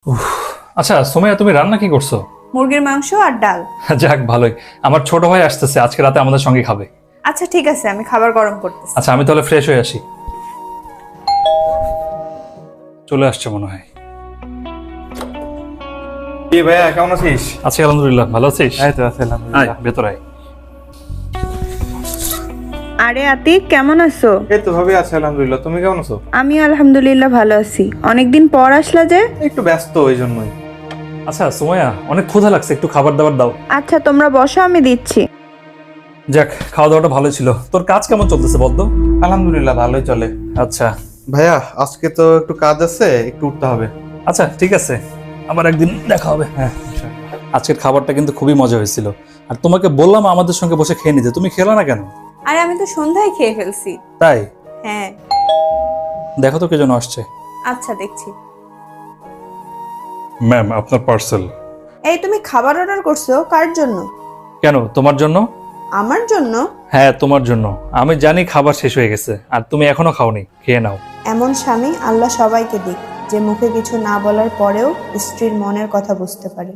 উফ, আচ্ছা সোমাইয়া, তুমি রান্না কি করছো? মুরগির মাংস আর ডাল। যাক ভালোই। আমার ছোট ভাই আসতেছে, আজকে রাতে আমাদের সঙ্গে খাবে। আচ্ছা ঠিক আছে, আমি খাবার গরম করতেছি। আচ্ছা আমি তাহলে ফ্রেশ হয়ে আসি। চলে আসছে মনে হয়। কি ভাইয়া কেমন আছিস? আছি আলহামদুলিল্লাহ, ভালো আছিস? এই তো আছি আয় আলহামদুলিল্লাহ। ভেতরে আয়। আরে আতিক, কেমন আছো? এই তো ভাবি আছি আলহামদুলিল্লাহ, তুমি কেমন আছো? আমি আলহামদুলিল্লাহ ভালো আছি। অনেকদিন পর আসলা যে? একটু ব্যস্ত ওই জন্যই। আচ্ছা সোমাইয়া, অনেক ক্ষুধা লাগছে, একটু খাবার দাবার দাও। আচ্ছা তোমরা বসো, আমি দিচ্ছি। যাক, খাওয়া দাওয়াটা ভালো ছিল। তোর কাজ কেমন চলতেছে বলতো? আলহামদুলিল্লাহ ভালোই চলে। আচ্ছা ভাইয়া আজকে তো একটু কাজ আছে, একটু উঠতে হবে। আচ্ছা ঠিক আছে, আবার একদিন দেখা হবে। হ্যাঁ আজকের খাবারটা কিন্তু খুবই মজা হয়েছিল। আর তোমাকে বললাম আমাদের সঙ্গে বসে খেয়ে নিতে, তুমি খেলা না কেন? আরে আমি তো সন্ধ্যায় খেয়ে ফেলছি। তাই? হ্যাঁ। দেখো তো কে যেন আসছে। আচ্ছা দেখছি। ম্যাম, আপনার পার্সেল। এই তুমি খাবার অর্ডার করছো কার জন্য? কেন, তোমার জন্য? আমার জন্য? হ্যাঁ তোমার জন্য। আমি জানি খাবার শেষ হয়ে গেছে আর তুমি এখনো খাওনি, খেয়ে নাও। এমন স্বামী আল্লাহ সবাইকে দিক, যে মুখে কিছু না বলার পরেও স্ত্রীর মনের কথা বুঝতে পারে।